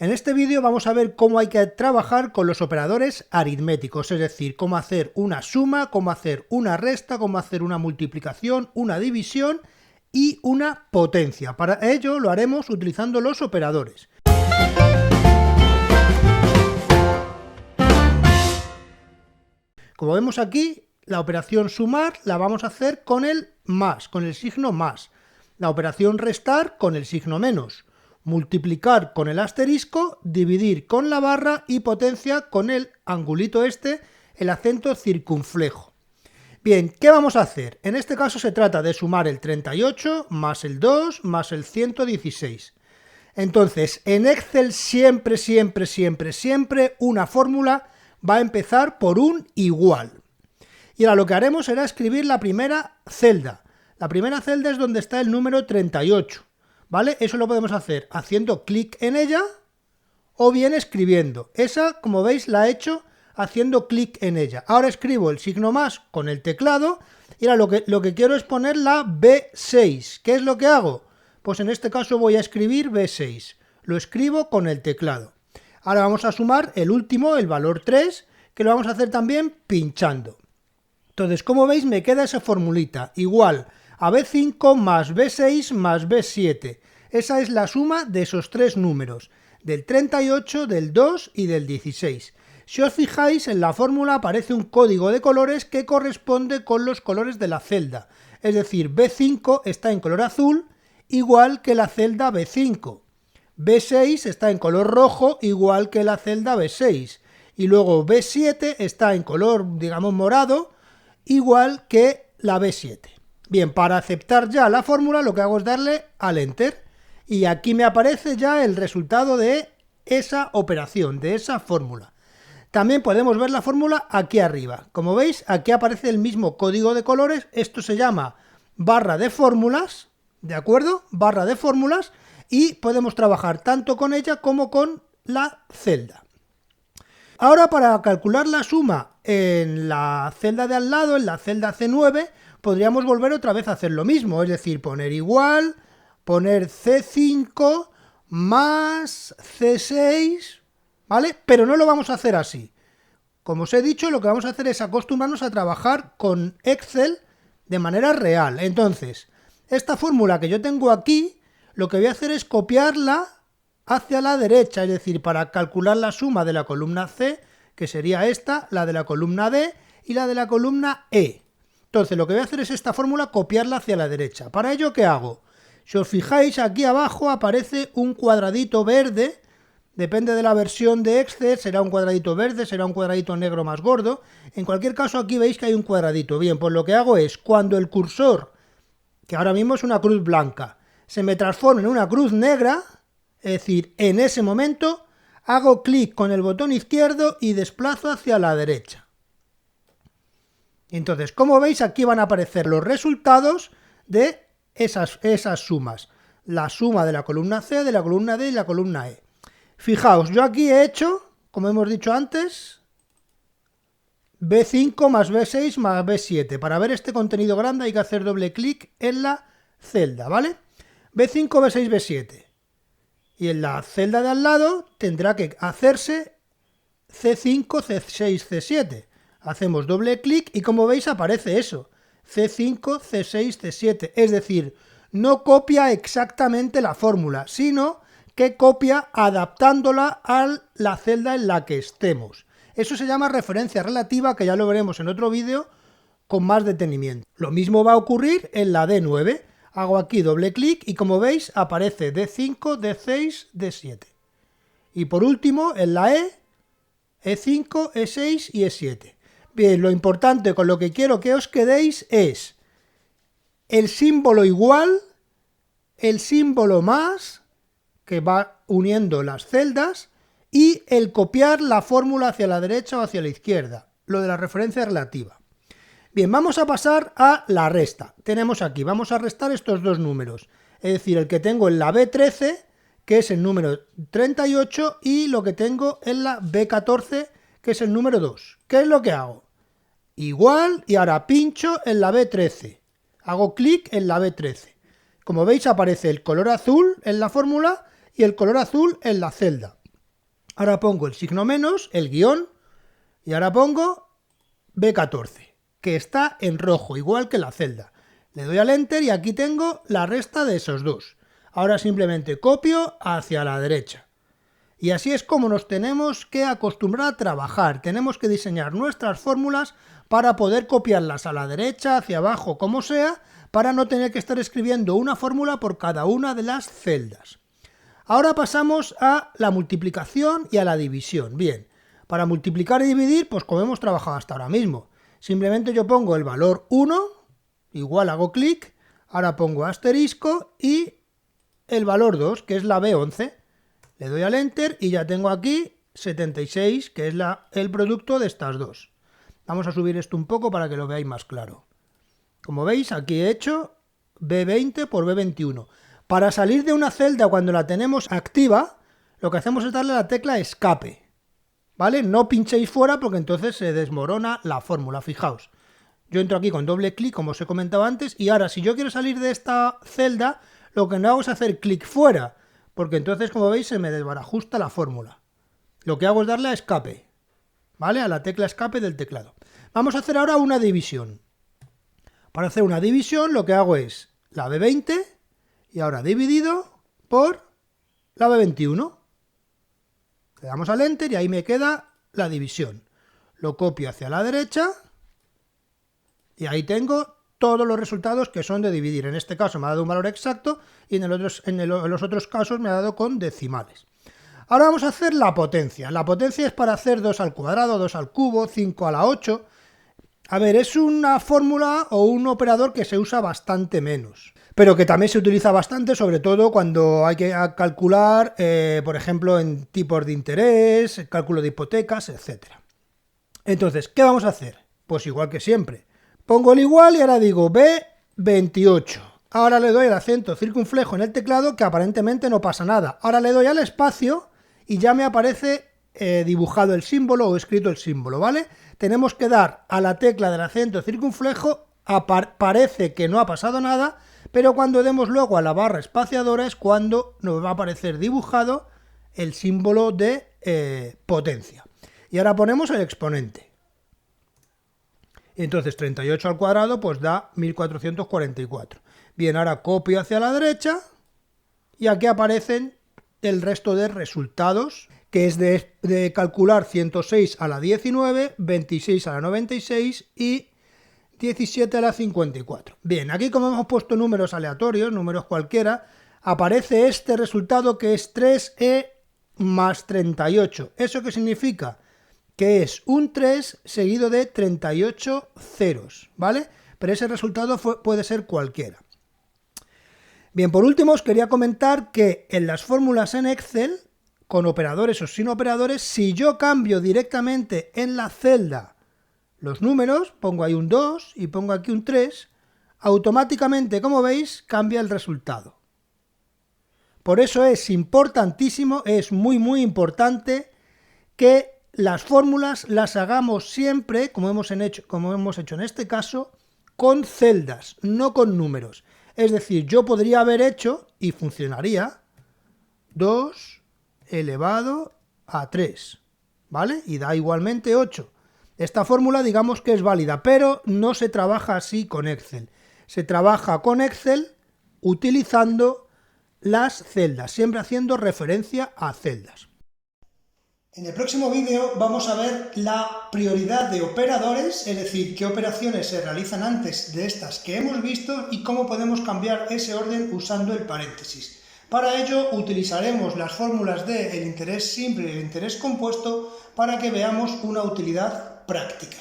En este vídeo vamos a ver cómo hay que trabajar con los operadores aritméticos, es decir, cómo hacer una suma, cómo hacer una resta, cómo hacer una multiplicación, una división y una potencia. Para ello lo haremos utilizando los operadores. Como vemos aquí, la operación sumar la vamos a hacer con el más, con el signo más. La operación restar con el signo menos. Multiplicar con el asterisco, dividir con la barra y potencia con el angulito el acento circunflejo. Bien, ¿qué vamos a hacer? En este caso se trata de sumar el 38 más el 2 más el 116. Entonces, en Excel siempre una fórmula va a empezar por un igual. Y ahora lo que haremos será escribir la primera celda. La primera celda es donde está el número 38. ¿Vale? Eso lo podemos hacer haciendo clic en ella o bien escribiendo. Esa, como veis, la he hecho haciendo clic en ella. Ahora escribo el signo más con el teclado y ahora lo que quiero es poner la B6. ¿Qué es lo que hago? Pues en este caso voy a escribir B6. Lo escribo con el teclado. Ahora vamos a sumar el último, el valor 3, que lo vamos a hacer también pinchando. Entonces, como veis, me queda esa formulita, igual a B5 más B6 más B7. Esa es la suma de esos tres números, del 38, del 2 y del 16. Si os fijáis, en la fórmula aparece un código de colores que corresponde con los colores de la celda. Es decir, B5 está en color azul, igual que la celda B5. B6 está en color rojo, igual que la celda B6. Y luego B7 está en color, digamos, morado, igual que la B7. Bien, para aceptar ya la fórmula lo que hago es darle al Enter y aquí me aparece ya el resultado de esa operación, de esa fórmula. También podemos ver la fórmula aquí arriba. Como veis, aquí aparece el mismo código de colores. Esto se llama barra de fórmulas, ¿de acuerdo? Barra de fórmulas y podemos trabajar tanto con ella como con la celda. Ahora, para calcular la suma en la celda de al lado, en la celda C9, podríamos volver otra vez a hacer lo mismo, es decir, poner igual, poner C5 más C6, ¿vale? Pero no lo vamos a hacer así. Como os he dicho, lo que vamos a hacer es acostumbrarnos a trabajar con Excel de manera real. Entonces, esta fórmula que yo tengo aquí, lo que voy a hacer es copiarla hacia la derecha, es decir, para calcular la suma de la columna C, que sería esta, la de la columna D y la de la columna E. Entonces, lo que voy a hacer es esta fórmula, copiarla hacia la derecha. ¿Para ello qué hago? Si os fijáis, aquí abajo aparece un cuadradito verde, depende de la versión de Excel, será un cuadradito verde, será un cuadradito negro más gordo. En cualquier caso, aquí veis que hay un cuadradito. Bien, pues lo que hago es, cuando el cursor, que ahora mismo es una cruz blanca, se me transforma en una cruz negra, es decir, en ese momento, hago clic con el botón izquierdo y desplazo hacia la derecha. Entonces, como veis, aquí van a aparecer los resultados de esas sumas. La suma de la columna C, de la columna D y la columna E. Fijaos, yo aquí he hecho, como hemos dicho antes, B5 más B6 más B7. Para ver este contenido grande hay que hacer doble clic en la celda, ¿vale? B5, B6, B7. Y en la celda de al lado tendrá que hacerse C5, C6, C7. Hacemos doble clic y como veis aparece eso, C5, C6, C7, es decir, no copia exactamente la fórmula, sino que copia adaptándola a la celda en la que estemos. Eso se llama referencia relativa, que ya lo veremos en otro vídeo con más detenimiento. Lo mismo va a ocurrir en la D9. Hago aquí doble clic y como veis aparece D5, D6, D7. Y por último en la E, E5, E6 y E7. Bien, lo importante con lo que quiero que os quedéis es el símbolo igual, el símbolo más, que va uniendo las celdas, y el copiar la fórmula hacia la derecha o hacia la izquierda, lo de la referencia relativa. Bien, vamos a pasar a la resta. Tenemos aquí, vamos a restar estos dos números, es decir, el que tengo en la B13, que es el número 38, y lo que tengo en la B14, que es el número 2. ¿Qué es lo que hago? Igual, y ahora pincho en la B13. Hago clic en la B13. Como veis aparece el color azul en la fórmula y el color azul en la celda. Ahora pongo el signo menos, el guión, y ahora pongo B14, que está en rojo, igual que la celda. Le doy al Enter y aquí tengo la resta de esos dos. Ahora simplemente copio hacia la derecha. Y así es como nos tenemos que acostumbrar a trabajar. Tenemos que diseñar nuestras fórmulas para poder copiarlas a la derecha, hacia abajo, como sea, para no tener que estar escribiendo una fórmula por cada una de las celdas. Ahora pasamos a la multiplicación y a la división. Bien, para multiplicar y dividir, pues como hemos trabajado hasta ahora mismo. Simplemente yo pongo el valor 1, igual hago clic, ahora pongo asterisco y el valor 2, que es la B11. Le doy al Enter y ya tengo aquí 76, que es el producto de estas dos. Vamos a subir esto un poco para que lo veáis más claro. Como veis, aquí he hecho B20 por B21. Para salir de una celda cuando la tenemos activa, lo que hacemos es darle a la tecla escape. ¿Vale? No pinchéis fuera porque entonces se desmorona la fórmula, fijaos. Yo entro aquí con doble clic, como os he comentado antes, y ahora si yo quiero salir de esta celda, lo que no hago es hacer clic fuera, porque entonces, como veis, se me desbarajusta la fórmula. Lo que hago es darle a escape, ¿vale? A la tecla escape del teclado. Vamos a hacer ahora una división. Para hacer una división lo que hago es la B20 y ahora dividido por la B21. Le damos al Enter y ahí me queda la división. Lo copio hacia la derecha y ahí tengo todos los resultados que son de dividir. En este caso me ha dado un valor exacto y en los otros casos me ha dado con decimales. Ahora vamos a hacer la potencia. La potencia es para hacer 2 al cuadrado, 2 al cubo, 5 a la 8. A ver, es una fórmula o un operador que se usa bastante menos, pero que también se utiliza bastante, sobre todo cuando hay que calcular, por ejemplo, en tipos de interés, cálculo de hipotecas, etc. Entonces, ¿qué vamos a hacer? Pues igual que siempre. Pongo el igual y ahora digo B28. Ahora le doy el acento circunflejo en el teclado, que aparentemente no pasa nada. Ahora le doy al espacio y ya me aparece dibujado el símbolo o escrito el símbolo, ¿vale? Tenemos que dar a la tecla del acento circunflejo, parece que no ha pasado nada, pero cuando demos luego a la barra espaciadora es cuando nos va a aparecer dibujado el símbolo de potencia. Y ahora ponemos el exponente. Entonces 38 al cuadrado pues da 1444. Bien, ahora copio hacia la derecha y aquí aparecen el resto de resultados, que es de calcular 106 a la 19, 26 a la 96 y 17 a la 54. Bien, aquí como hemos puesto números aleatorios, números cualquiera, aparece este resultado que es 3e más 38. ¿Eso qué significa? Que es un 3 seguido de 38 ceros, ¿vale? Pero ese resultado puede ser cualquiera. Bien, por último os quería comentar que en las fórmulas en Excel, con operadores o sin operadores, si yo cambio directamente en la celda los números, pongo ahí un 2 y pongo aquí un 3, automáticamente, como veis, cambia el resultado. Por eso es importantísimo, es muy importante que las fórmulas las hagamos siempre, como hemos hecho en este caso, con celdas, no con números. Es decir, yo podría haber hecho, y funcionaría, 2 elevado a 3, ¿vale? Y da igualmente 8. Esta fórmula digamos que es válida, pero no se trabaja así con Excel. Se trabaja con Excel utilizando las celdas, siempre haciendo referencia a celdas. En el próximo vídeo vamos a ver la prioridad de operadores, es decir, qué operaciones se realizan antes de estas que hemos visto y cómo podemos cambiar ese orden usando el paréntesis. Para ello utilizaremos las fórmulas del interés simple y el interés compuesto para que veamos una utilidad práctica.